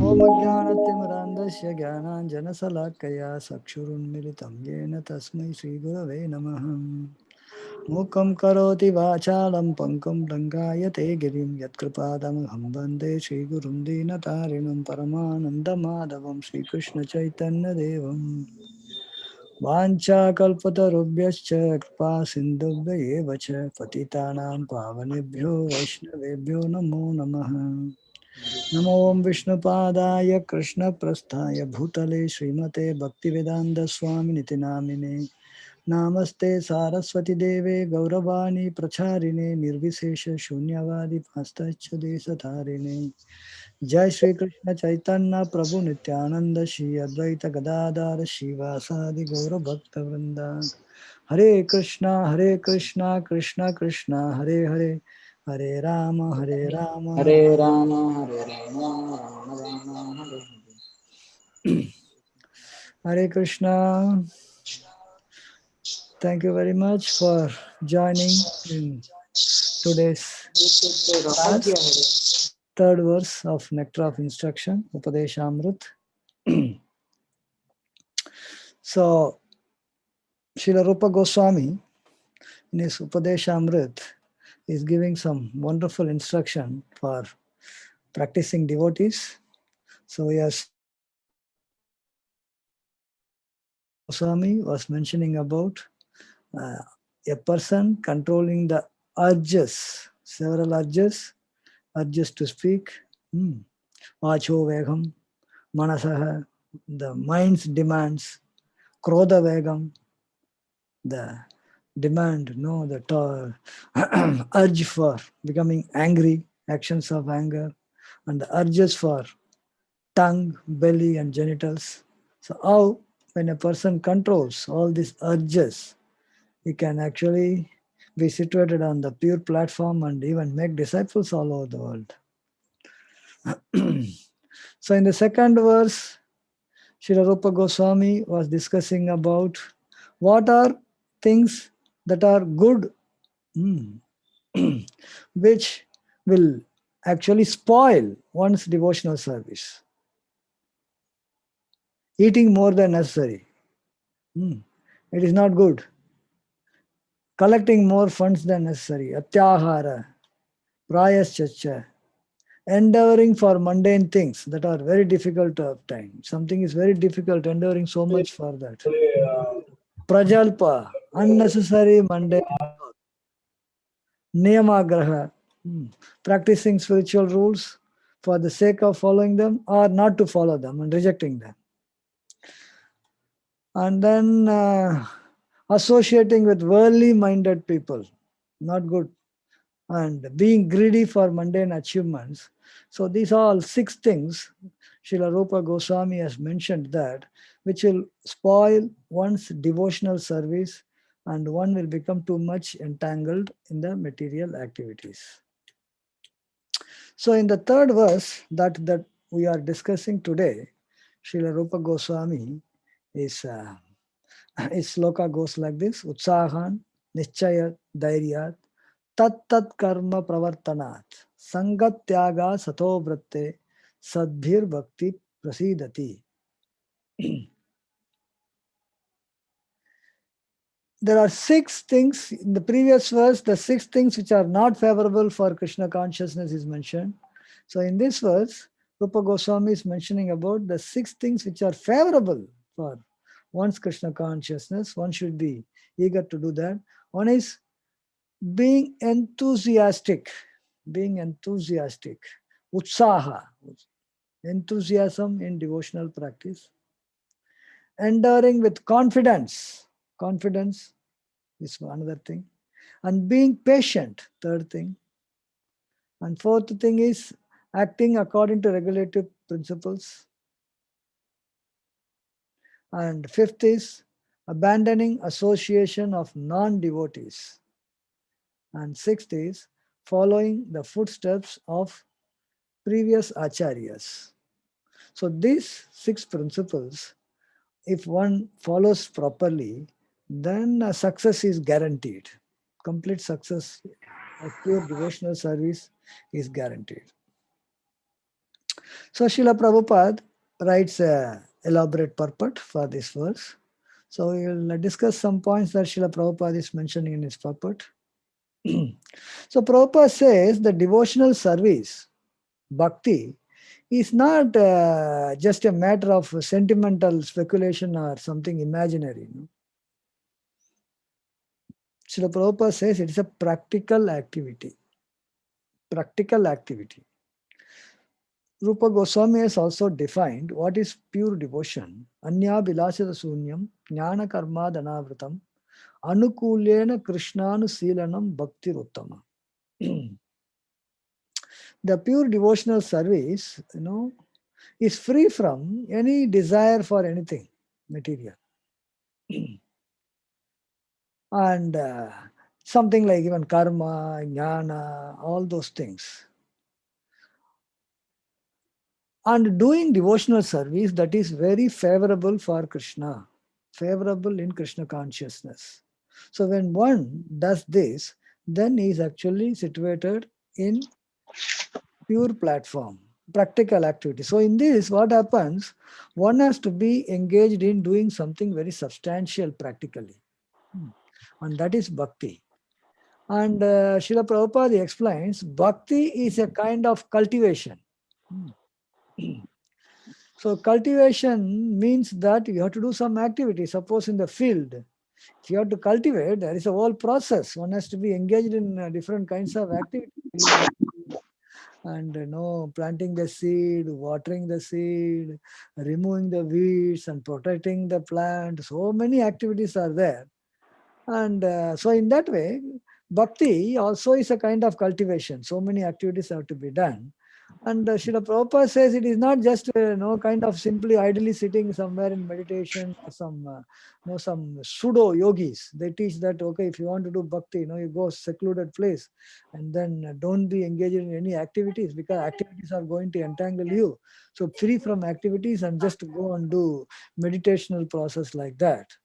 ओमज्ञानतिमिरान्धस्य ज्ञानाञ्जनशलाकया चक्षुरुन्मिलितं येन तस्मै श्रीगुरवे नमः। मूकं करोति वाचालं पङ्कुं लङ्घायते गिरिं यत्कृपादमहं वन्दे श्रीगुरुं दीनतारिणं परमानन्दमाधवं श्रीकृष्णचैतन्यदेवम्। वाञ्छाकल्पतरुभ्यश्च कृपा सिन्धुभ्य एव च पतितानां पावनेभ्यो वैष्णवेभ्यो नमो नमः। नमो विष्णुपादाय कृष्णप्रस्थाय भूतले श्रीमते भक्तिवेदान्तस्वामिनिति नामिने। नमस्ते सारस्वती देवे गौरवाणी प्रचारिणे निर्विशेष शून्यवादी पाश्चात्य देशधारिणे। जय श्री कृष्ण चैतन्य प्रभु नित्यानंद श्री अद्वैत गदाधर शिवासादि गौर भक्त वृंदा। हरे कृष्णा कृष्ण कृष्ण हरे हरे, हरे Ram Hare Rama, Hare Rama, Rama Rama, Hare Hare Krishna. Thank you very much for joining in today's class. Hare. Third verse of Nectar of Instruction, Upadeshamrut. So, Srila Rupa Goswami in his Upadeshamrut is giving some wonderful instruction for practicing devotees. So, yes, Goswami was mentioning about uh, a person controlling the urges, several urges to speak. Vacho Vegam, Manasaha, the mind's demands, Krodha Vegam, the demand, no, the urge for becoming angry, actions of anger, and the urges for tongue, belly, and genitals. So, how when a person controls all these urges, he can actually be situated on the pure platform and even make disciples all over the world. So, in the second verse, Srila Rupa Goswami was discussing about what are things that are good, which will actually spoil one's devotional service. Eating more than necessary, it is not good. Collecting more funds than necessary, atyahara, prayaschacha, endeavoring for mundane things that are very difficult to obtain. Something is very difficult, enduring so much for that. Prajalpa, unnecessary mundane. Niyamagraha, practicing spiritual rules for the sake of following them or not to follow them and rejecting them. And then associating with worldly minded people, not good. And being greedy for mundane achievements. So these are all six things Srila Rupa Goswami has mentioned that which will spoil one's devotional service and one will become too much entangled in the material activities. So in the third verse that we are discussing today, Srila Rupa Goswami is his sloka goes like this: Utsahan Nischaya Dairyat Tat Tat Karma Pravartanat Sangat Tyaga Sato Vratte Sadbhir Bhakti Prasidati. There are six things in the previous verse, the six things which are not favorable for Krishna consciousness is mentioned. So in this verse, Rupa Goswami is mentioning about the six things which are favorable for one's Krishna consciousness. One should be eager to do that. One is being enthusiastic, utsaha, enthusiasm in devotional practice. Enduring with confidence is another thing. And being patient, third thing. And fourth thing is acting according to regulative principles. And fifth is abandoning association of non-devotees. And sixth is following the footsteps of previous acharyas. So these six principles, if one follows properly, then success is guaranteed. Complete success of pure devotional service is guaranteed. So Srila Prabhupada writes a elaborate purport for this verse. So we will discuss some points that Srila Prabhupada is mentioning in his purport. So Prabhupada says the devotional service, bhakti, is not just a matter of sentimental speculation or something imaginary. Srila Prabhupada says it is a practical activity. Practical activity. Rupa Goswami has also defined what is pure devotion. Anya bilasita sunyam, jnana karma dhanavritam, anukulena krishnanu silanam bhakti uttama. The pure devotional service, is free from any desire for anything material. And something like even karma, jnana, all those things. And doing devotional service that is very favorable for Krishna, favorable in Krishna consciousness. So when one does this, then he is actually situated in pure platform, practical activity. So in this, what happens? One has to be engaged in doing something very substantial practically. And that is bhakti. And Srila Prabhupada explains, bhakti is a kind of cultivation. So cultivation means that you have to do some activity. Suppose in the field, if you have to cultivate, there is a whole process. One has to be engaged in different kinds of activities. And planting the seed, watering the seed, removing the weeds and protecting the plant. So many activities are there. And so in that way, bhakti also is a kind of cultivation. So many activities have to be done. And Srila Prabhupada says it is not just kind of simply idly sitting somewhere in meditation or some pseudo yogis. They teach that okay, if you want to do bhakti, you go secluded place, and then don't be engaged in any activities because activities are going to entangle you. So free from activities and just go and do meditational process like that.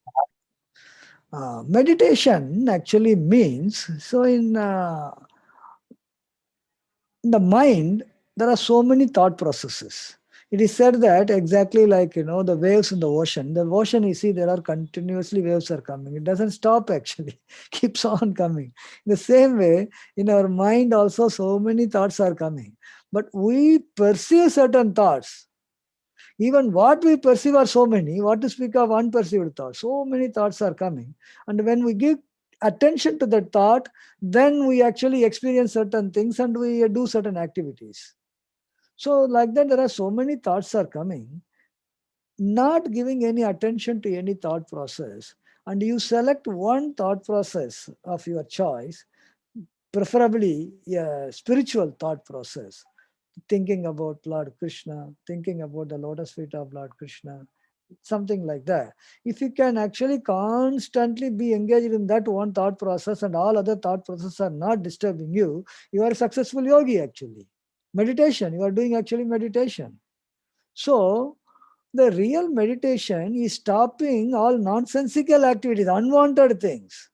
Meditation actually means so in the mind, there are so many thought processes. It is said that exactly like the waves in the ocean. The ocean, you see, there are continuously waves are coming. It doesn't stop actually, keeps on coming. In the same way, in our mind also, so many thoughts are coming. But we perceive certain thoughts. Even what we perceive are so many. What to speak of unperceived thoughts? So many thoughts are coming, and when we give attention to that thought, then we actually experience certain things and we do certain activities. So like that, there are so many thoughts are coming, not giving any attention to any thought process, and you select one thought process of your choice, preferably a spiritual thought process, thinking about Lord Krishna, thinking about the lotus feet of Lord Krishna, something like that. If you can actually constantly be engaged in that one thought process and all other thought processes are not disturbing you, you are a successful yogi actually. Meditation, you are doing actually meditation. So the real meditation is stopping all nonsensical activities, unwanted things.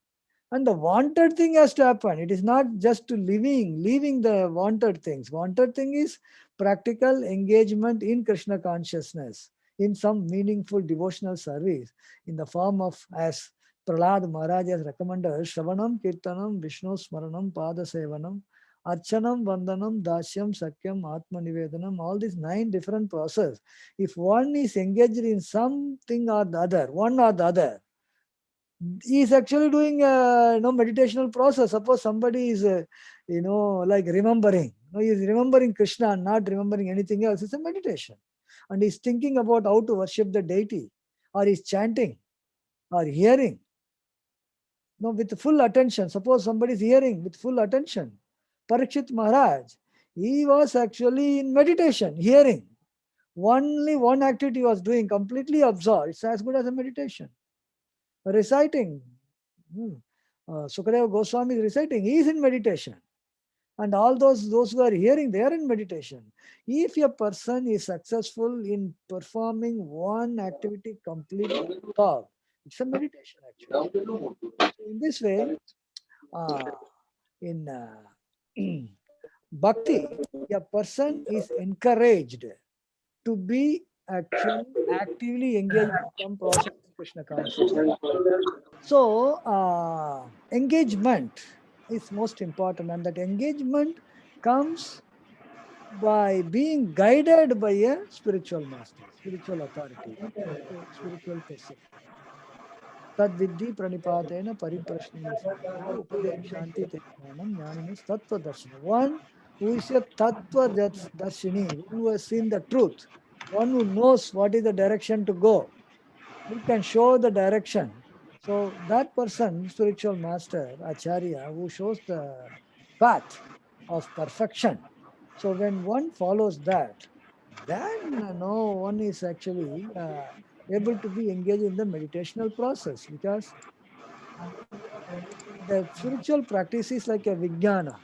And the wanted thing has to happen. It is not just to leaving the wanted things. Wanted thing is practical engagement in Krishna consciousness, in some meaningful devotional service, in the form of, as Prahlad Maharaj has recommended, Shravanam, Kirtanam, Vishnu Smaranam, Pada Sevanam, Archanam, Vandanam, Dasyam, Sakyam, Atma Nivedanam, all these 9 different processes. If one is engaged in something or the other, one or the other, he is actually doing a meditational process. Suppose somebody is like remembering, he is remembering Krishna and not remembering anything else. It's a meditation, and he's thinking about how to worship the deity, or he's chanting, or hearing, with full attention. Suppose somebody is hearing with full attention. Parikshit Maharaj, he was actually in meditation, hearing. Only one activity he was doing, completely absorbed. It's as good as a meditation. Reciting. Sukadeva Goswami is reciting. He is in meditation. And all those who are hearing, they are in meditation. If a person is successful in performing one activity completely, it's a meditation actually. So in this way, in bhakti, a person is encouraged to be actually actively engaged in some process of Krishna consciousness. So, engagement is most important, and that engagement comes by being guided by a spiritual master, spiritual authority, spiritual person. Tad vidhi pranipatena pariprashnena samaya upadeshanti te jnanam jnaninas tattva darshana. One who is a tattva darshini, one who has seen the truth, one who knows what is the direction to go, who can show the direction. So that person, spiritual master, acharya, who shows the path of perfection. So when one follows that, then no one is actually able to be engaged in the meditational process, because the spiritual practice is like a vijnana,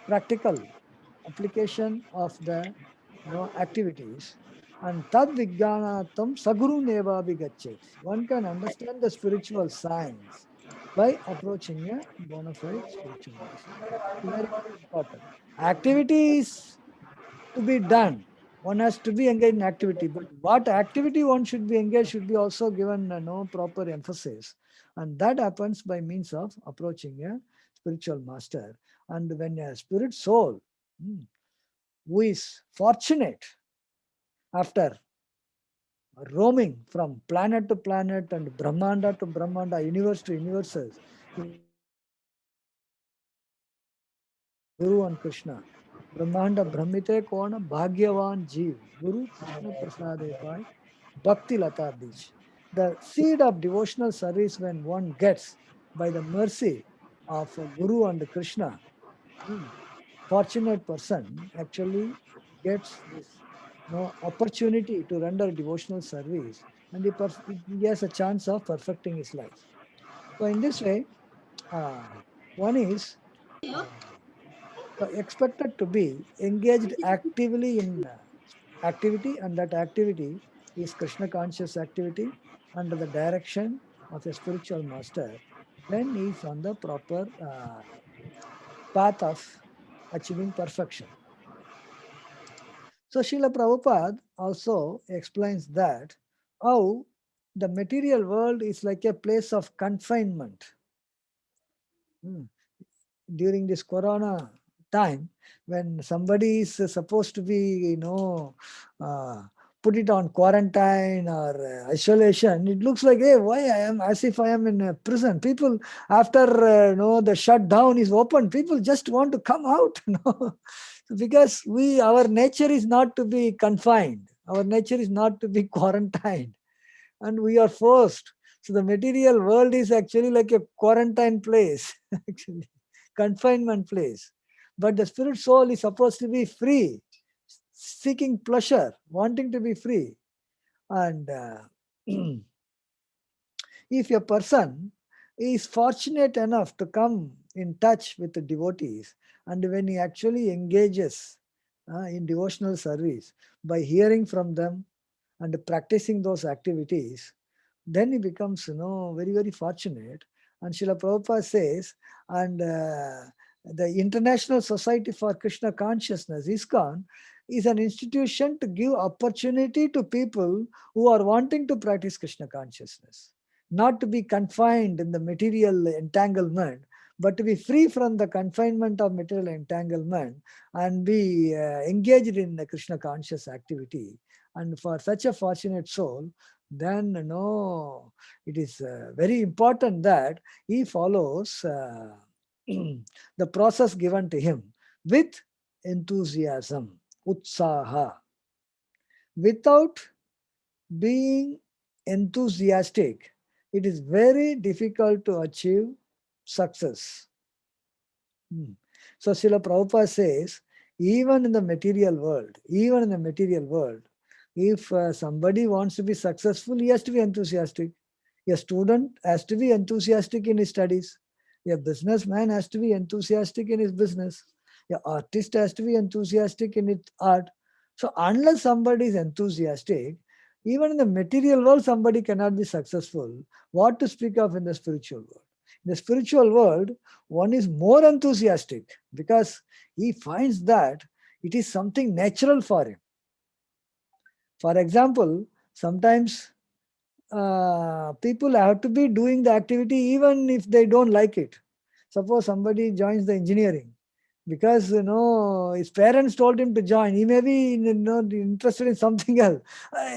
practical application of the activities. And tad vijnanatam saguru neva vigachet. One can understand the spiritual science by approaching a bona fide spiritual master. Very, very important. Activities to be done. One has to be engaged in activity, but what activity one should be engaged should be also given no proper emphasis, and that happens by means of approaching a spiritual master. And when a spirit soul who is fortunate after roaming from planet to planet and Brahmanda to Brahmanda, universe to universes, Guru and Krishna. Brahmanda Brahmite Kona Bhagyavan Jeev. Guru Krishna Prasade Pai Bhakti Lata Bij. The seed of devotional service when one gets by the mercy of Guru and Krishna, fortunate person actually gets this opportunity to render devotional service, and he has a chance of perfecting his life. So in this way, one is expected to be engaged actively in activity, and that activity is Krishna conscious activity under the direction of a spiritual master when he is on the proper path of achieving perfection. So Srila Prabhupada also explains that how the material world is like a place of confinement. During this corona time, when somebody is supposed to be uh, put it on quarantine or isolation, it looks like, hey, why I am as if I am in a prison. People, after the shutdown is open, people just want to come out. Because our nature is not to be confined, our nature is not to be quarantined, and we are forced. So the material world is actually like a quarantine place, actually, confinement place. But the spirit soul is supposed to be free, seeking pleasure, wanting to be free. And if a person is fortunate enough to come in touch with the devotees, and when he actually engages in devotional service by hearing from them and practicing those activities, then he becomes, very, very fortunate. And Srila Prabhupada says, and the International Society for Krishna Consciousness, ISKCON, is an institution to give opportunity to people who are wanting to practice Krishna consciousness, not to be confined in the material entanglement, but to be free from the confinement of material entanglement and be engaged in the Krishna conscious activity. And for such a fortunate soul, then it is very important that he follows the process given to him with enthusiasm, utsaha. Without being enthusiastic, it is very difficult to achieve success. So Srila Prabhupada says, even in the material world, if somebody wants to be successful, he has to be enthusiastic. A student has to be enthusiastic in his studies. A businessman has to be enthusiastic in his business. An artist has to be enthusiastic in his art. So unless somebody is enthusiastic, even in the material world, somebody cannot be successful. What to speak of in the spiritual world? In the spiritual world, one is more enthusiastic because he finds that it is something natural for him. For example, sometimes people have to be doing the activity even if they don't like it. Suppose somebody joins the engineering because his parents told him to join. He may be interested in something else.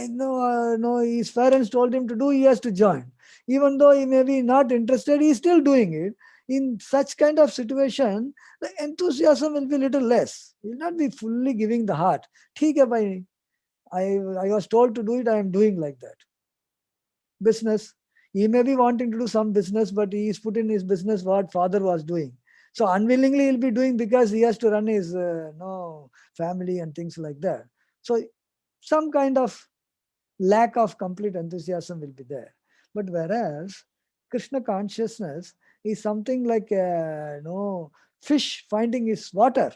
No, his parents told him to do. He has to join, even though he may be not interested. He's still doing it. In such kind of situation, the enthusiasm will be little less. He will not be fully giving the heart. ठीक है भाई, I was told to do it. I am doing like that. Business. He may be wanting to do some business, but he is put in his business what father was doing. So unwillingly he'll be doing because he has to run his family and things like that. So some kind of lack of complete enthusiasm will be there. But whereas Krishna consciousness is something like fish finding his water.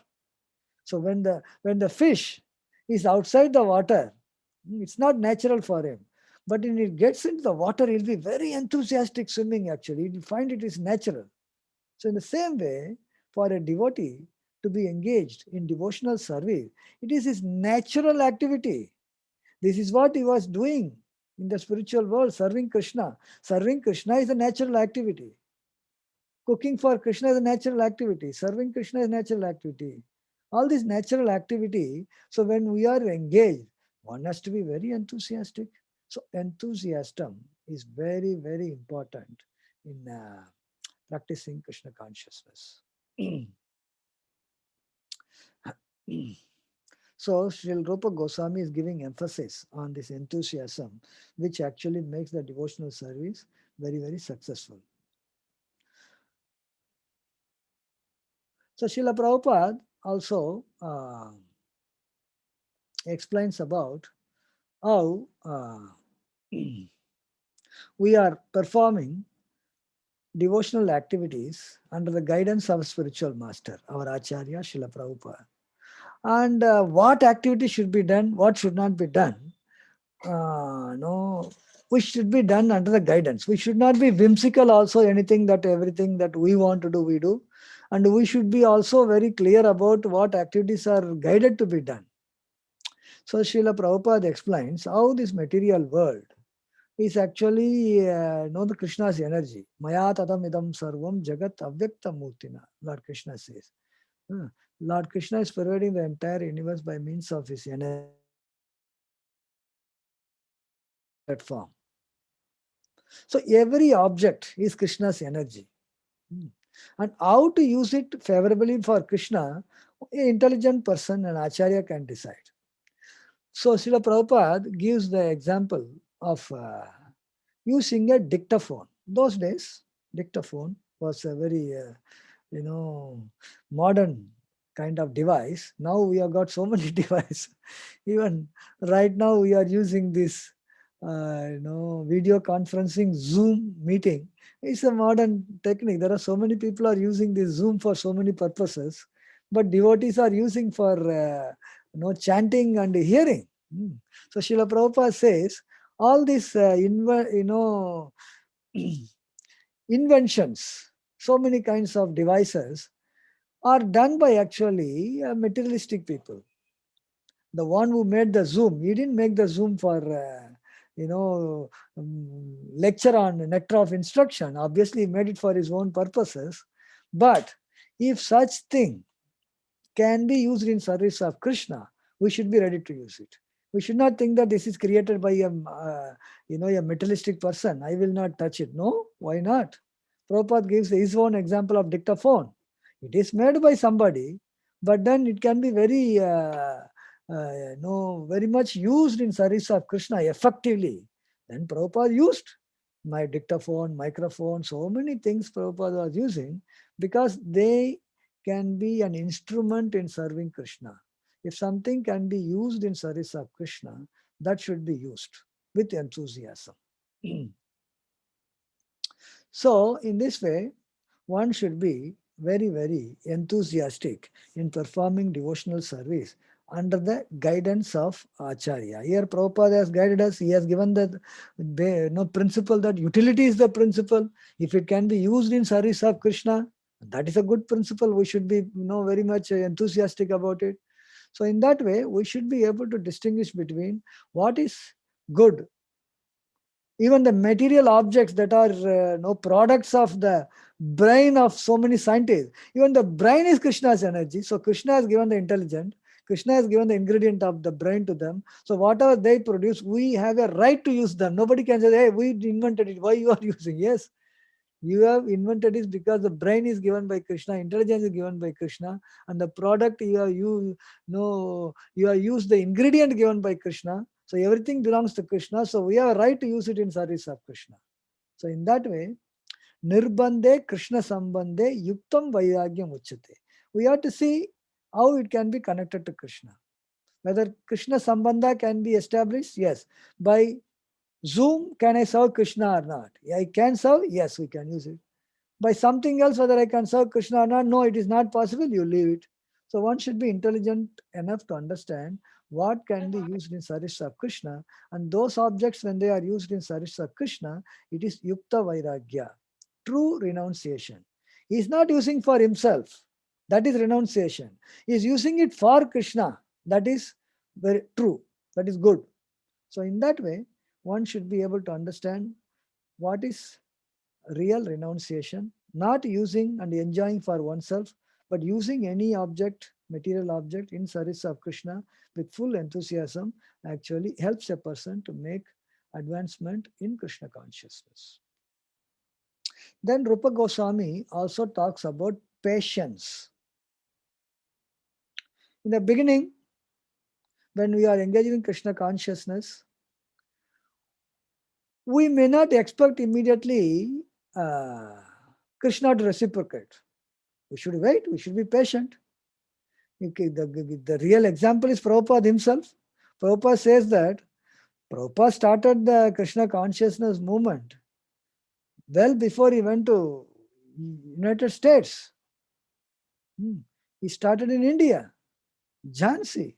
So when the fish is outside the water, it's not natural for him. But when it gets into the water, he'll be very enthusiastic swimming actually. He'll find it is natural. So in the same way, for a devotee to be engaged in devotional service, it is his natural activity. This is what he was doing in the spiritual world, serving Krishna. Serving Krishna is a natural activity. Cooking for Krishna is a natural activity. Serving Krishna is a natural activity. All this natural activity. So when we are engaged, one has to be very enthusiastic. So enthusiasm is very, very important in practicing Krishna consciousness. So Srila Rupa Goswami is giving emphasis on this enthusiasm, which actually makes the devotional service very, very successful. So Srila Prabhupada also explains about how we are performing devotional activities under the guidance of spiritual master, our Acharya Srila Prabhupada. And what activity should be done, what should not be done, which should be done under the guidance. We should not be whimsical also, everything that we want to do, we do. And we should be also very clear about what activities are guided to be done. So Srila Prabhupada explains how this material world is actually the Krishna's energy. Maya tatam idam sarvam jagat avyakta murtina, Lord Krishna says. Lord Krishna is pervading the entire universe by means of his energy form. So every object is Krishna's energy. And how to use it favorably for Krishna, an intelligent person, an acharya can decide. So Srila Prabhupada gives the example of using a dictaphone. Those days, dictaphone was a very, modern kind of device. Now we have got so many devices. Even right now we are using this, video conferencing Zoom meeting. It's a modern technique. There are so many people are using this Zoom for so many purposes, but devotees are using for, chanting and hearing. So Srila Prabhupada says all these, inventions, so many kinds of devices are done by actually materialistic people. The one who made the Zoom, he didn't make the Zoom for, lecture on nectar of instruction. Obviously, he made it for his own purposes. But if such thing can be used in service of Krishna, we should be ready to use it. We should not think that this is created by a materialistic person. I will not touch it. No, why not? Prabhupada gives his own example of dictaphone. It is made by somebody, but then it can be very, very much used in service of Krishna effectively. Then Prabhupada used my dictaphone, microphone, so many things Prabhupada was using because they can be an instrument in serving Krishna. If something can be used in service of Krishna, that should be used with enthusiasm. So, in this way, one should be very, very enthusiastic in performing devotional service under the guidance of Acharya. Here Prabhupada has guided us. He has given the principle that utility is the principle. If it can be used in service of Krishna, that is a good principle. We should be very much enthusiastic about it. So in that way, we should be able to distinguish between what is good. Even the material objects that are products of the brain of so many scientists, even the brain is Krishna's energy. So Krishna has given the intelligence. Krishna has given the ingredient of the brain to them. So whatever they produce, we have a right to use them. Nobody can say, hey, we invented it. Why you are using? Yes, you have invented it because the brain is given by Krishna, intelligence is given by Krishna, and the product you have used the ingredient given by Krishna. So everything belongs to Krishna. So we have a right to use it in service of Krishna. So in that way, Nirbandhe Krishna Sambandhe Yuktam Vairagyam Uchate. We have to see how it can be connected to Krishna. Whether Krishna Sambandha can be established, yes. By Zoom, can I serve Krishna or not? I can serve, yes, we can use it. By something else, whether I can serve Krishna or not, no, it is not possible, you leave it. So one should be intelligent enough to understand what can be used in service of Krishna, and those objects, when they are used in service of Krishna, it is Yukta Vairagya, true renunciation. He is not using for himself, that is renunciation. He is using it for Krishna, that is very true, that is good. So in that way, one should be able to understand what is real renunciation, not using and enjoying for oneself, but using any object, material object in service of Krishna with full enthusiasm actually helps a person to make advancement in Krishna consciousness. Then Rupa Goswami also talks about patience. In the beginning, when we are engaging in Krishna consciousness, we may not expect immediately Krishna to reciprocate. We should wait, we should be patient. Okay, the real example is Prabhupada himself. Prabhupada says that Prabhupada started the Krishna consciousness movement well before he went to United States. He started in India, Jhansi,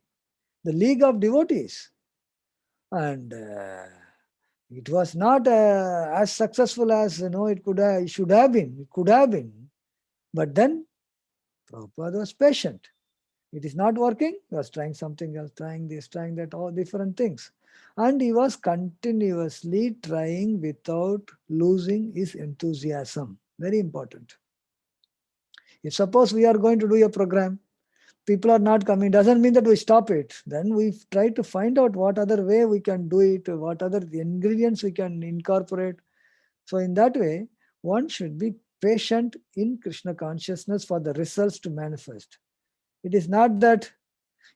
the League of Devotees. And it was not as successful as it should have been. It could have been. But then Prabhupada was patient. It is not working. He was trying something else, trying this, trying that, all different things. And he was continuously trying without losing his enthusiasm. Very important. If suppose we are going to do a program, people are not coming, doesn't mean that we stop it. Then we try to find out what other way we can do it, what other ingredients we can incorporate. So in that way, one should be patient in Krishna consciousness for the results to manifest. It is not that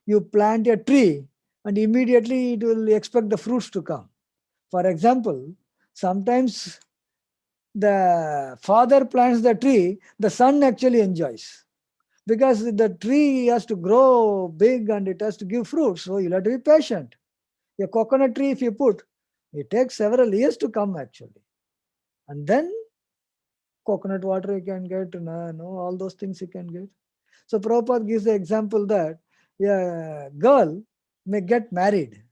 you plant a tree and immediately it will expect the fruits to come. For example, sometimes the father plants the tree, the son actually enjoys. Because the tree has to grow big and it has to give fruits. So you'll have to be patient. A coconut tree, if you put, it takes several years to come actually. And then coconut water you can get, all those things you can get. So Prabhupada gives the example that a girl may get married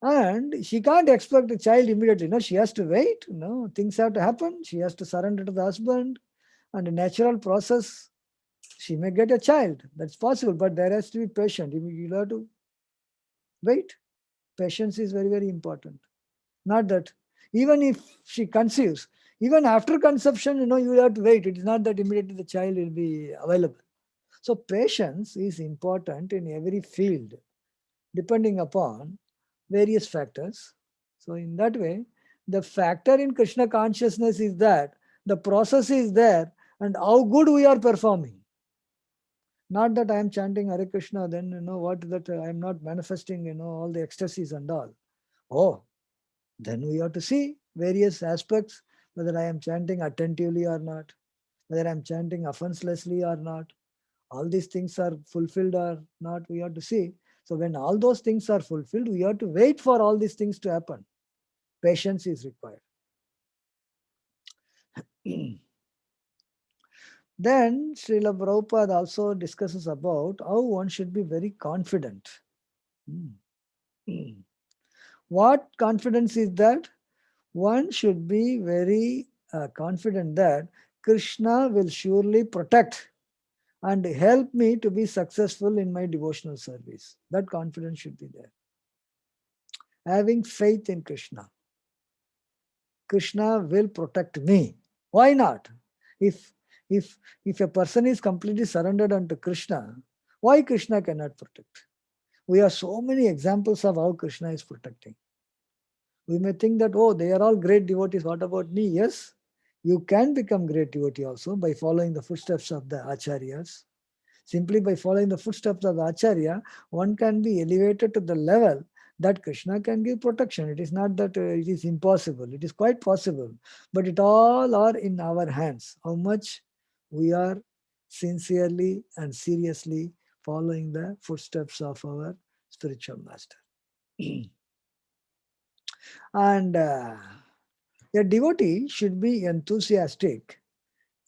and she can't expect a child immediately. No, she has to wait. No, things have to happen. She has to surrender to the husband, and a natural process. She may get a child. That's possible, but there has to be patience. You have to wait. Patience is very, very important. Not that even if she conceives, even after conception, you have to wait. It is not that immediately the child will be available. So patience is important in every field, depending upon various factors. So in that way, the factor in Krishna consciousness is that the process is there and how good we are performing. Not that I am chanting Hare Krishna, then what that I am not manifesting, all the ecstasies and all. Oh, then we have to see various aspects, whether I am chanting attentively or not, whether I am chanting offenselessly or not. All these things are fulfilled or not, we have to see. So when all those things are fulfilled, we have to wait for all these things to happen. Patience is required. Then Srila Prabhupada also discusses about how one should be very confident. What confidence is that? One should be very confident that Krishna will surely protect and help me to be successful in my devotional service. That confidence should be there. Having faith in Krishna. Krishna will protect me. Why not? If if if a person is completely surrendered unto Krishna, why Krishna cannot protect? We have so many examples of how Krishna is protecting. We may think that, oh, they are all great devotees. What about me? Yes, you can become great devotee also by following the footsteps of the acharyas. Simply by following the footsteps of the acharya, one can be elevated to the level that Krishna can give protection. It is not that it is impossible. It is quite possible. But it all are in our hands. How much we are sincerely and seriously following the footsteps of our spiritual master. And a devotee should be enthusiastic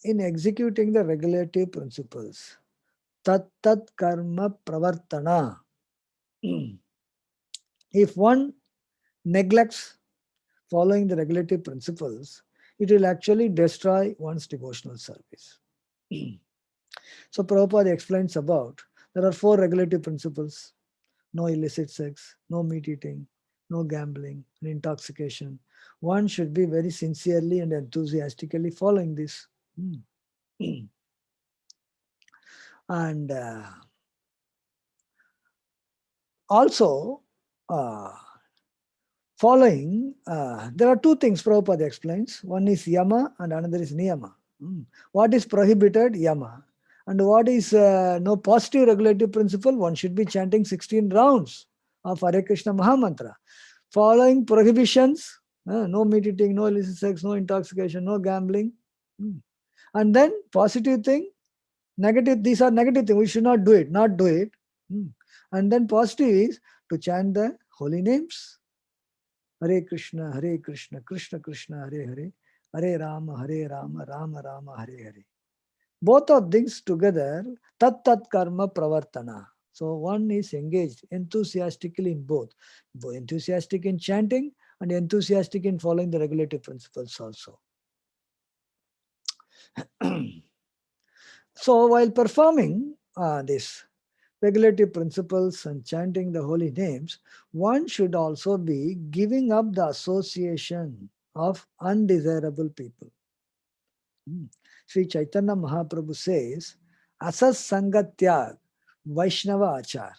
in executing the regulative principles. Tat tat karma pravartana. If one neglects following the regulative principles, it will actually destroy one's devotional service. So Prabhupada explains about there are 4 regulative principles: no illicit sex, no meat eating, no gambling, and intoxication. One should be very sincerely and enthusiastically following this. And also, following, there are 2 things Prabhupada explains. One is yama and another is niyama. What is prohibited? Yama. And what is no positive regulative principle? One should be chanting 16 rounds of Hare Krishna Mahamantra. Following prohibitions, no meat eating, no illicit sex, no intoxication, no gambling. And then positive thing, negative, these are negative things. We should not do it, not do it. And then positive is to chant the holy names. Hare Krishna, Krishna Krishna, Hare Hare, Hare Rama, Rama Rama, Hare Hare. Both of things together, tat tat karma pravartana. So one is engaged enthusiastically in both enthusiastic in chanting and enthusiastic in following the regulative principles also. So while performing this regulative principles and chanting the holy names, one should also be giving up the association of undesirable people. Sri Chaitanya Mahaprabhu says, Asas Sangatyag Vaishnava Achar.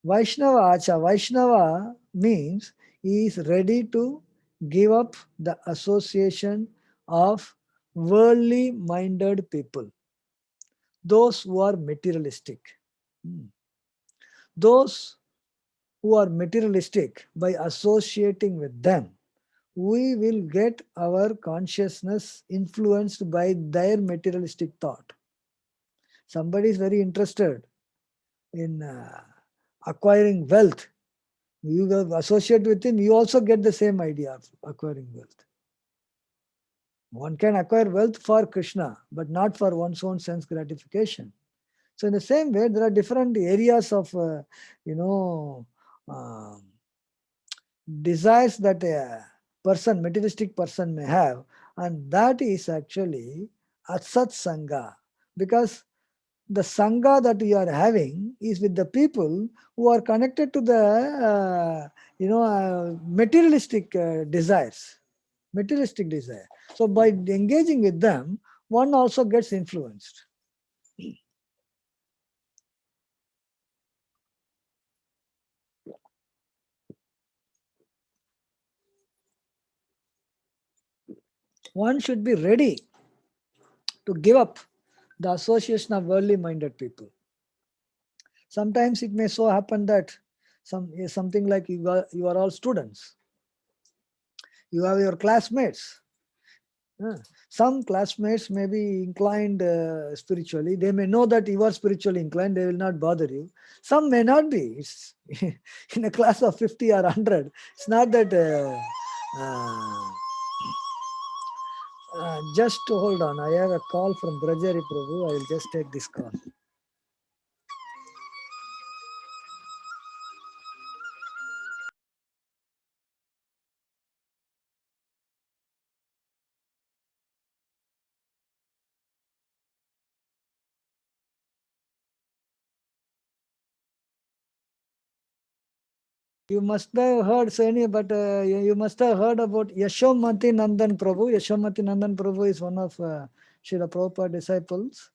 Vaishnava Achar. Vaishnava means he is ready to give up the association of worldly minded people, those who are materialistic. Those who are materialistic, by associating with them, we will get our consciousness influenced by their materialistic thought. Somebody is very interested in acquiring wealth. You associate with him, you also get the same idea of acquiring wealth. One can acquire wealth for Krishna, but not for one's own sense gratification. So in the same way, there are different areas of, desires that a person, materialistic person may have, and that is actually asat sangha, because the sangha that you are having is with the people who are connected to the materialistic desires, materialistic desire. So by engaging with them, one also gets influenced. One should be ready to give up the association of worldly minded people. Sometimes it may so happen that something like you are all students. You have your classmates. Some classmates may be inclined spiritually. They may know that you are spiritually inclined. They will not bother you. Some may not be. It's in a class of 50 or 100. It's not that Just hold on. I have a call from Brajari Prabhu. I will just take this call. You must have heard, Sani, but you must have heard about Yashomati Nandan Prabhu. Yashomati Nandan Prabhu is one of Srila Prabhupada disciples.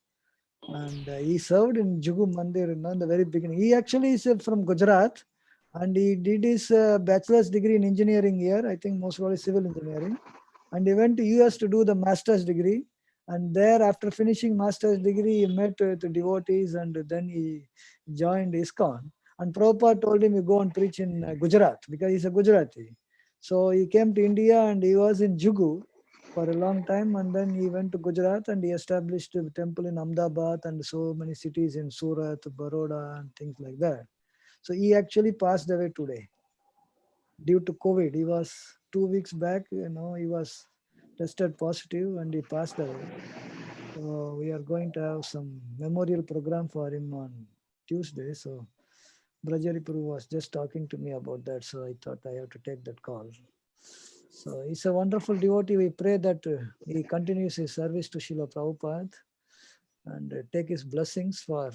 And he served in Jugu Mandir in the very beginning. He actually is from Gujarat, and he did his bachelor's degree in engineering here, I think most probably civil engineering. And he went to US to do the master's degree. And there, after finishing master's degree, he met with devotees, and then he joined ISKCON. And Prabhupada told him, you go and preach in Gujarat, because he's a Gujarati. So he came to India, and he was in Jugu for a long time, and then he went to Gujarat, and he established a temple in Ahmedabad and so many cities in Surat, Baroda, and things like that. So he actually passed away today due to COVID. He was 2 weeks back, he was tested positive and he passed away. So we are going to have some memorial program for him on Tuesday. So Brajari Prabhu was just talking to me about that. So I thought I have to take that call. So he's a wonderful devotee. We pray that he continues his service to Srila Prabhupada and take his blessings for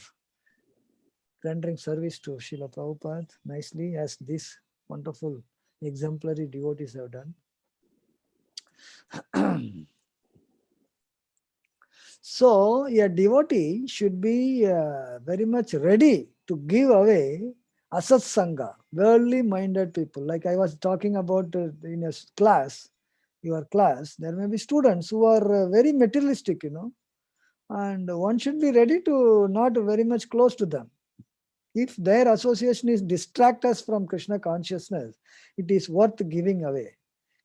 rendering service to Srila Prabhupada nicely, as these wonderful exemplary devotees have done. So a devotee should be very much ready to give away asat sangha, worldly minded people. Like I was talking about in a class, your class, there may be students who are very materialistic, and one should be ready to not very much close to them. If their association is distract us from Krishna consciousness, it is worth giving away.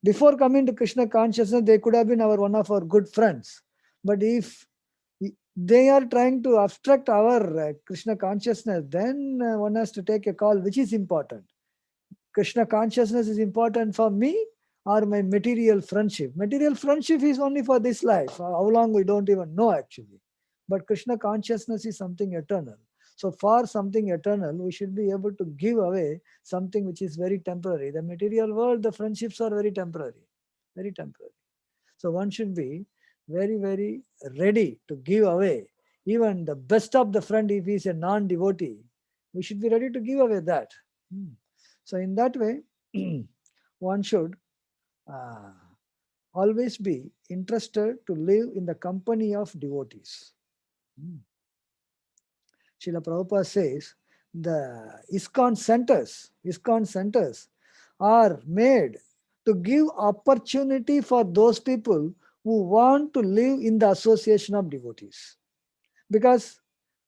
Before coming to Krishna consciousness, they could have been one of our good friends. But if they are trying to obstruct our Krishna consciousness, then one has to take a call, which is important. Krishna consciousness is important for me or my material friendship. Material friendship is only for this life. How long we don't even know actually. But Krishna consciousness is something eternal. So for something eternal, we should be able to give away something which is very temporary. The material world, the friendships are very temporary. Very temporary. So one should be very, very ready to give away even the best of the friend. If he is a non-devotee, we should be ready to give away that. So in that way, one should always be interested to live in the company of devotees. Srila Prabhupada says the ISKCON centers are made to give opportunity for those people who want to live in the association of devotees. Because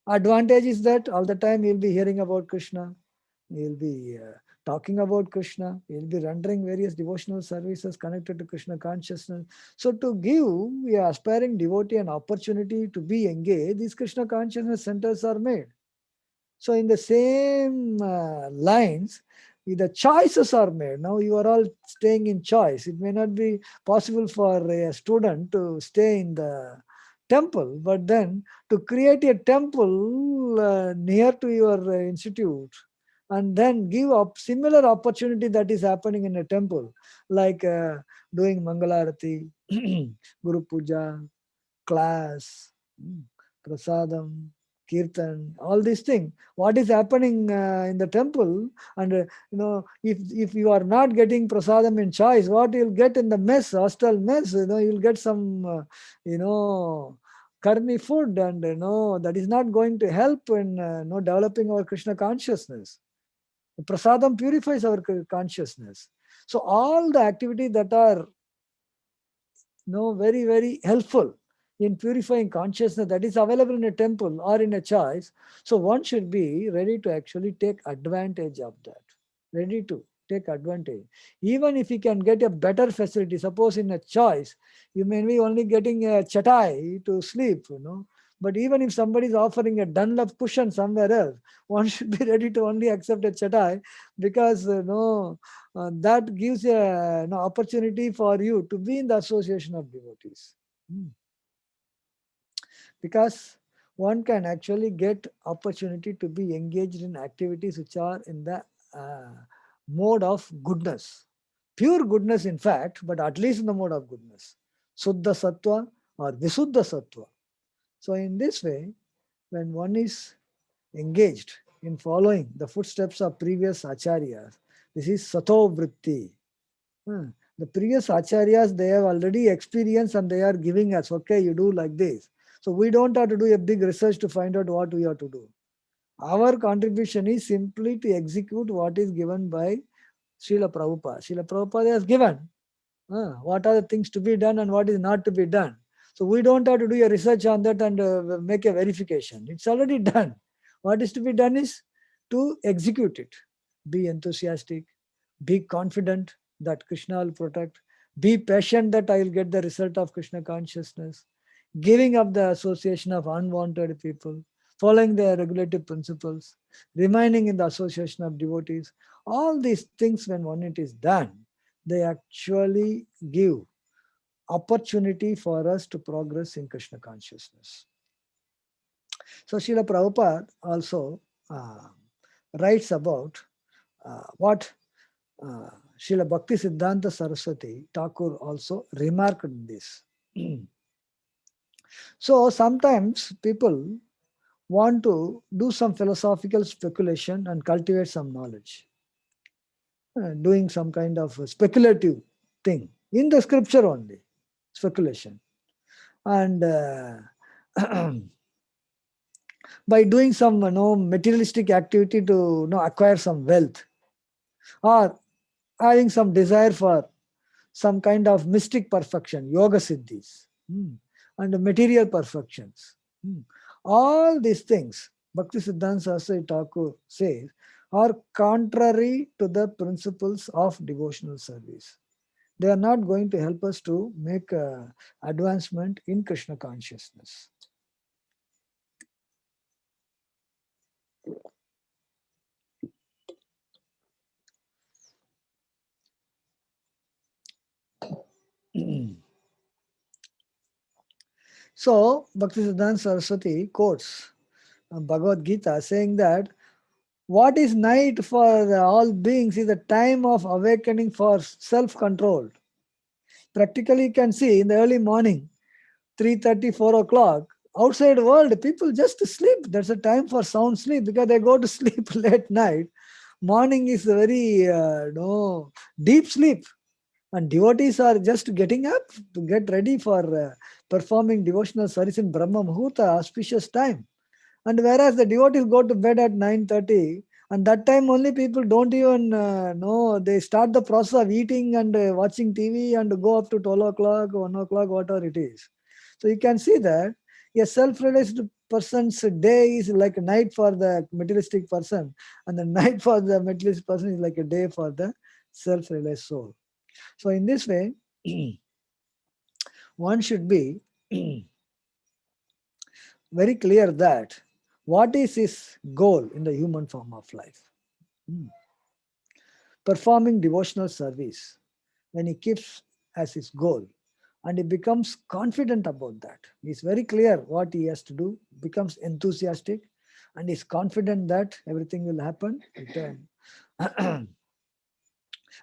advantage is that all the time you'll be hearing about Krishna, you'll be talking about Krishna, you'll be rendering various devotional services connected to Krishna consciousness. So to give the aspiring devotee an opportunity to be engaged, these Krishna consciousness centers are made. So in the same lines, the choices are made. Now you are all staying in choice. It may not be possible for a student to stay in the temple, but then to create a temple near to your institute and then give up similar opportunity that is happening in a temple, like doing Mangalarati, Guru Puja, class, prasadam, kirtan, all these things. What is happening in the temple, and if you are not getting prasadam in choice, what you'll get in the mess, hostel mess, you'll get some, karmi food, and that is not going to help in developing our Krishna consciousness. Prasadam purifies our consciousness. So all the activities that are very, very helpful in purifying consciousness that is available in a temple or in a choice. So one should be ready to actually take advantage of that. Ready to take advantage. Even if you can get a better facility, suppose in a choice, you may be only getting a chatai to sleep, But even if somebody is offering a Dunlop cushion somewhere else, one should be ready to only accept a chatai because that gives an opportunity for you to be in the association of devotees. Hmm. Because one can actually get opportunity to be engaged in activities which are in the uh, mode of goodness, pure goodness in fact, but at least in the mode of goodness, Suddha Sattva or Visuddha Sattva. So in this way, when one is engaged in following the footsteps of previous acharyas, this is Sato Vritti. Hmm. The previous acharyas, they have already experienced and they are giving us, okay, you do like this. So we don't have to do a big research to find out what we have to do. Our contribution is simply to execute what is given by Srila Prabhupada. Srila Prabhupada has given what are the things to be done and what is not to be done. So we don't have to do a research on that and make a verification. It's already done. What is to be done is to execute it. Be enthusiastic, be confident that Krishna will protect, be patient that I will get the result of Krishna consciousness, giving up the association of unwanted people, following the regulative principles, remaining in the association of devotees. All these things, when one it is done, they actually give opportunity for us to progress in Krishna consciousness. So Srila Prabhupada also writes about what Srila Bhakti Siddhanta Saraswati Thakur also remarked in this. So sometimes people want to do some philosophical speculation and cultivate some knowledge, doing some kind of speculative thing in the scripture only, speculation. And by doing some materialistic activity to acquire some wealth, or having some desire for some kind of mystic perfection, yoga siddhis, and material perfections. All these things, Bhakti Siddhanta Saraswati Thakur says, are contrary to the principles of devotional service. They are not going to help us to make advancement in Krishna consciousness. So, Bhaktisiddhanta Saraswati quotes Bhagavad Gita saying that what is night for all beings is a time of awakening for self control. Practically, you can see in the early morning, 3:30, 4 o'clock, outside world, people just sleep. That's a time for sound sleep because they go to sleep late night. Morning is a very deep sleep. And devotees are just getting up to get ready for performing devotional service in Brahma Muhurta, auspicious time. And whereas the devotees go to bed at 9:30, and that time only people don't even know, they start the process of eating and watching TV and go up to 12 o'clock, 1 o'clock, whatever it is. So you can see that a self-realized person's day is like a night for the materialistic person, and the night for the materialistic person is like a day for the self-realized soul. So in this way, one should be very clear that what is his goal in the human form of life. Performing devotional service, when he keeps as his goal and he becomes confident about that, he's very clear what he has to do, becomes enthusiastic, and is confident that everything will happen.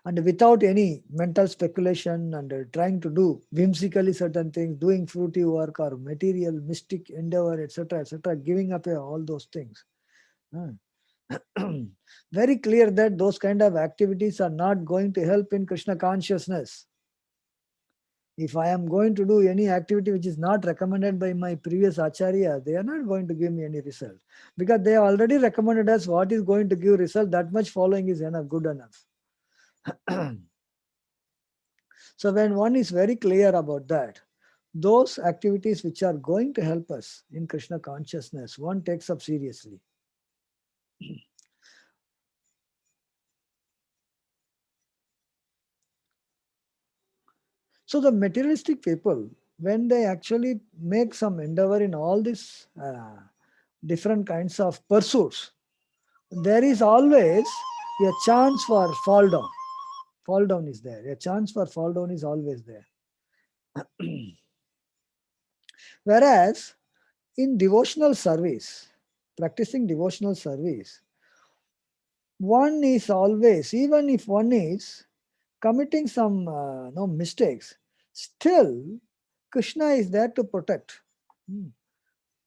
And without any mental speculation and trying to do whimsically certain things, doing fruity work or material, mystic endeavor, etc., giving up all those things. Very clear that those kind of activities are not going to help in Krishna consciousness. If I am going to do any activity which is not recommended by my previous acharya, they are not going to give me any result. Because they have already recommended us what is going to give result, that much following is enough, good enough. So when one is very clear about that, those activities which are going to help us in Krishna consciousness, one takes up seriously. So the materialistic people, when they actually make some endeavor in all these different kinds of pursuits, there is always a chance for fall down. Fall down is there. A chance for fall down is always there. Whereas in devotional service, practicing devotional service, one is always, even if one is committing some no mistakes, still Krishna is there to protect. Hmm.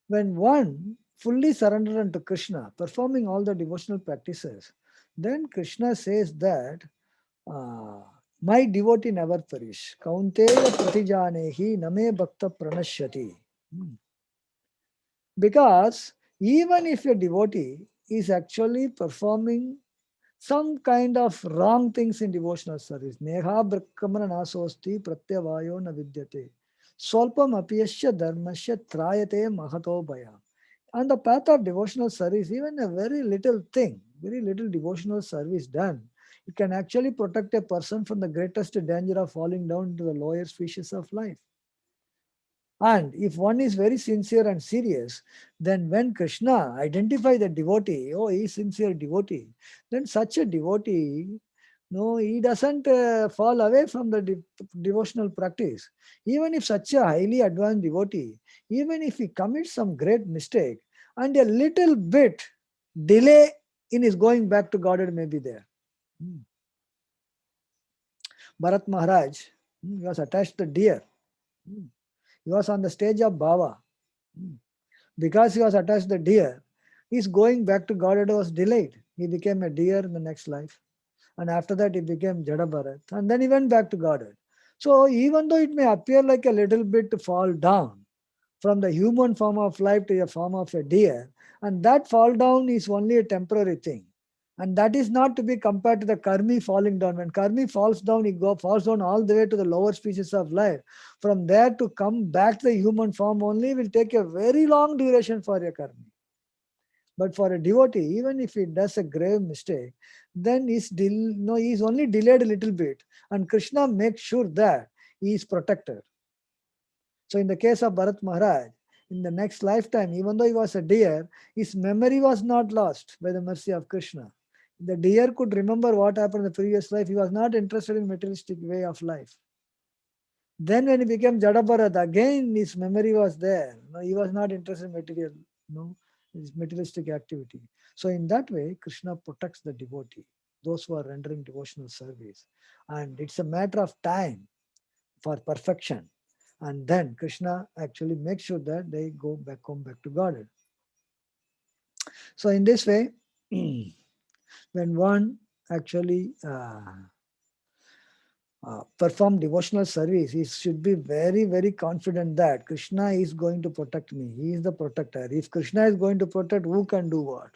When one fully surrendered unto Krishna, performing all the devotional practices, then Krishna says that my devotee never perish. Kaunteya pratijanehi name bhakta pranashyati. Hmm. Because even if a devotee is actually performing some kind of wrong things in devotional service, neha brahmana nasosti pratyavayo na vidyate. Swalpam apiyasya dharmasya trayate mahato bhaya. On the path of devotional service, even a very little thing, very little devotional service done, it can actually protect a person from the greatest danger of falling down into the lower species of life. And if one is very sincere and serious, then when Krishna identifies the devotee, oh, he is sincere devotee, then such a devotee, no, he doesn't fall away from the devotional practice. Even if such a highly advanced devotee, even if he commits some great mistake and a little bit delay in his going back to Godhead may be there. Bharat Maharaj, he was attached to deer. He was on the stage of Bhava. Because he was attached to the deer, his going back to Godhead was delayed. He became a deer in the next life. And after that, he became Jada Bharat. And then he went back to Godhead. So even though it may appear like a little bit to fall down from the human form of life to a form of a deer, and that fall down is only a temporary thing. And that is not to be compared to the karmi falling down. When karmi falls down, he falls down all the way to the lower species of life. From there to come back to the human form only will take a very long duration for a karmi. But for a devotee, even if he does a grave mistake, then he's only delayed a little bit. And Krishna makes sure that he is protected. So in the case of Bharat Maharaj, in the next lifetime, even though he was a deer, his memory was not lost by the mercy of Krishna. The deer could remember what happened in the previous life. He was not interested in materialistic way of life. Then when he became Jadabharat, again his memory was there. No, he was not interested in material, no, his materialistic activity. So in that way, Krishna protects the devotee, those who are rendering devotional service. And it's a matter of time for perfection. And then Krishna actually makes sure that they go back home, back to Godhead. So in this way, when one actually perform devotional service, he should be very, very confident that Krishna is going to protect me. He is the protector. If Krishna is going to protect, who can do what?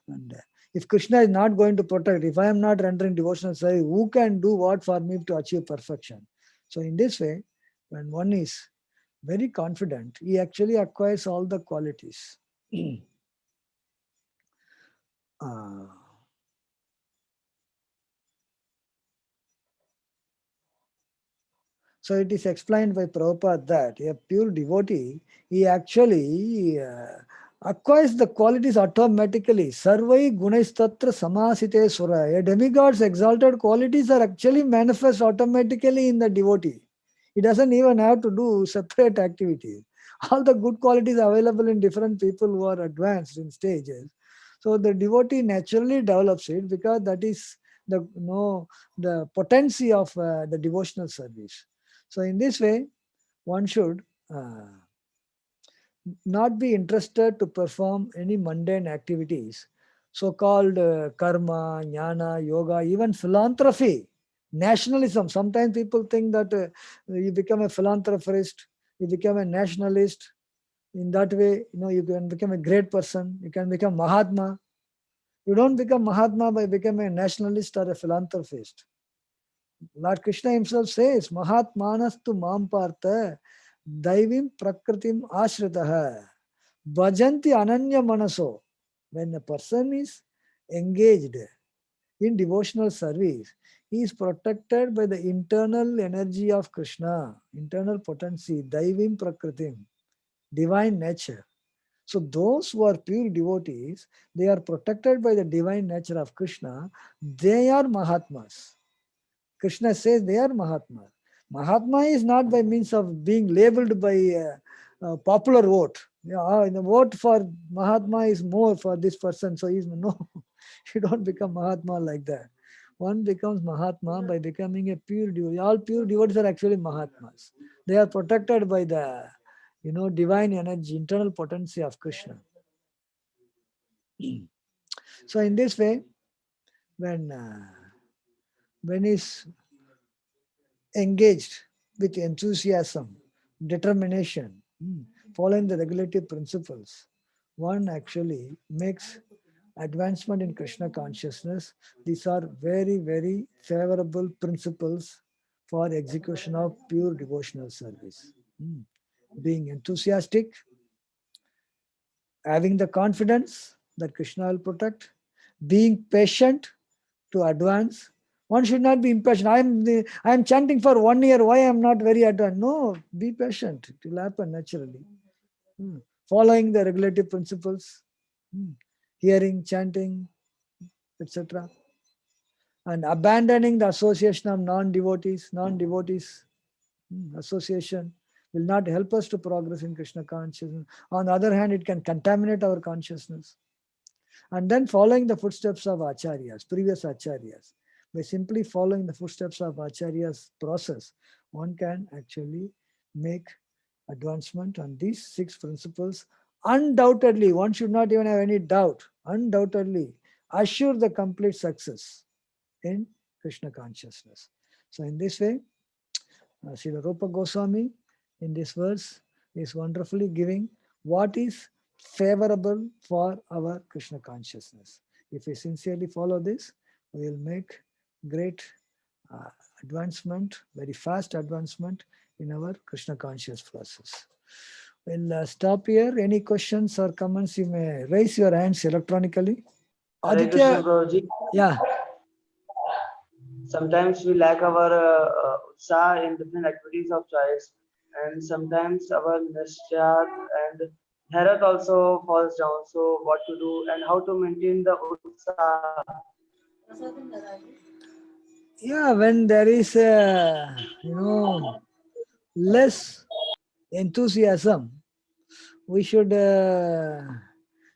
And if Krishna is not going to protect, if I am not rendering devotional service, who can do what for me to achieve perfection? So in this way, when one is very confident, he actually acquires all the qualities. uh, So it is explained by Prabhupada that a pure devotee, he actually acquires the qualities automatically. Sarvai gunaistattra samasite sura. A demigod's exalted qualities are actually manifest automatically in the devotee. He doesn't even have to do separate activities. All the good qualities are available in different people who are advanced in stages. So the devotee naturally develops it because that is the potency of the devotional service. So in this way, one should not be interested to perform any mundane activities, so-called karma, jnana, yoga, even philanthropy, nationalism. Sometimes people think that you become a philanthropist, you become a nationalist. In that way, you can become a great person. You can become Mahatma. You don't become Mahatma by becoming a nationalist or a philanthropist. Lord Krishna himself says, Mahatmanastu mampartha daivim prakritim ashritaha bhajanti ananya manaso. When a person is engaged in devotional service, he is protected by the internal energy of Krishna, internal potency, daivim prakritim, divine nature. So those who are pure devotees, they are protected by the divine nature of Krishna. They are Mahatmas. Krishna says they are Mahatma. Mahatma is not by means of being labeled by popular vote. Yeah, the vote for Mahatma is more for this person, so he's no. You don't become Mahatma like that. One becomes Mahatma by becoming a pure devotee. All pure devotees are actually Mahatmas. They are protected by the, divine energy, internal potency of Krishna. So in this way, when he's engaged with enthusiasm, determination, following the regulative principles, one actually makes advancement in Krishna consciousness. These are very, very favorable principles for execution of pure devotional service. Being enthusiastic, having the confidence that Krishna will protect, being patient to advance. One should not be impatient. I am chanting for 1 year. Why I am not very advanced? No, be patient. It will happen naturally. Following the regulative principles, hearing, chanting, etc. And abandoning the association of non-devotees. Non-devotees association will not help us to progress in Krishna consciousness. On the other hand, it can contaminate our consciousness. And then following the footsteps of acharyas, previous acharyas. By simply following the footsteps of acharyas process, one can actually make advancement on these 6 principles. Undoubtedly, one should not even have any doubt, undoubtedly assure the complete success in Krishna consciousness. So in this way, Srila Rupa Goswami in this verse is wonderfully giving what is favorable for our Krishna consciousness. If we sincerely follow this, we will make great advancement, very fast advancement in our Krishna conscious process. We'll stop here. Any questions or comments, you may raise your hands electronically. Hare Krishna, Aditya, Prabhuji. yeah. Sometimes we lack our utsaha in different activities of choice, and sometimes our nishtya and Bharat also falls down. So, what to do and how to maintain the utsaha? Yeah, when there is less enthusiasm, we should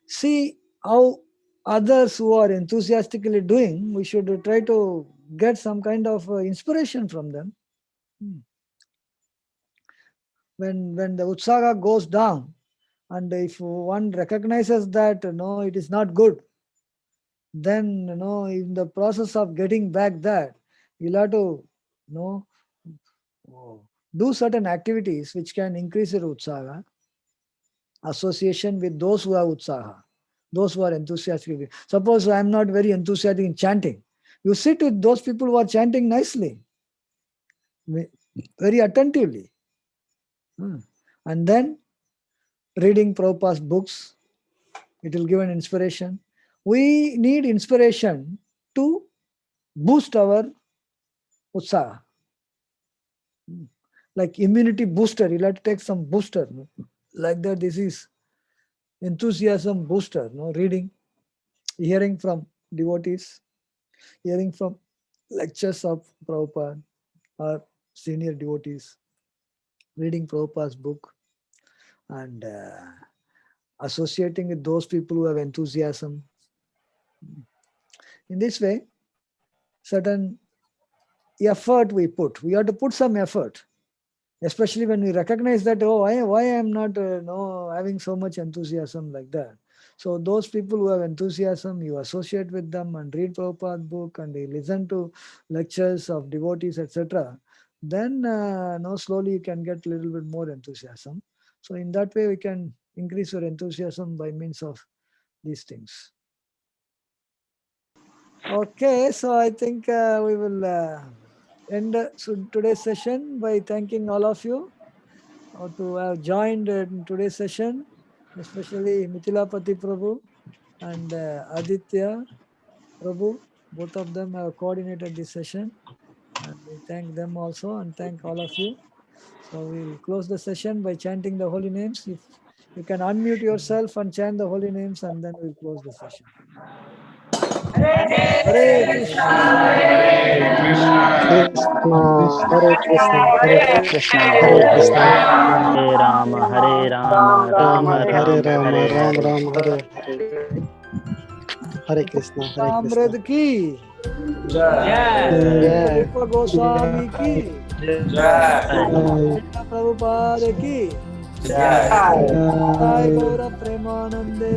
see how others who are enthusiastically doing, we should try to get some kind of inspiration from them. When the utsaha goes down, and if one recognizes that it is not good, then in the process of getting back that, you'll have to do certain activities which can increase your utsaha. Association with those who have utsaha, those who are enthusiastic. Suppose I am not very enthusiastic in chanting. You sit with those people who are chanting nicely, very attentively. And then reading Prabhupada's books, it will give an inspiration. We need inspiration to boost our utsaha. Like immunity booster, you'll have to take some booster. Like that, this is enthusiasm booster, reading, hearing from devotees, hearing from lectures of Prabhupada or senior devotees, reading Prabhupada's book, and associating with those people who have enthusiasm. In this way, certain effort we put. We have to put some effort, especially when we recognize that, why I am not having so much enthusiasm like that. So those people who have enthusiasm, you associate with them and read Prabhupada's book and they listen to lectures of devotees, etc. Then slowly you can get a little bit more enthusiasm. So in that way, we can increase your enthusiasm by means of these things. Okay, so I think we will end today's session by thanking all of you to have joined in today's session, especially Mithilapati Prabhu and Aditya Prabhu. Both of them have coordinated this session, and we thank them also and thank all of you. So we'll close the session by chanting the holy names. If you can unmute yourself and chant the holy names, and then we'll close the session. Hare Krishna. Hare Krishna. Hare Krishna, Hare Krishna Hare Hare Krishna, Hare Rama Hare Rama Rama Hare Rama Rama, Hare Ram Hare. Ram, Hare Hare. Hare Krishna, Hare Krishna. अमृत की Jai, रूप गोस्वामी की Jai, Prabhupada की Jai. जय गौर प्रेमानंदे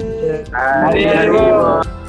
Hare Hare.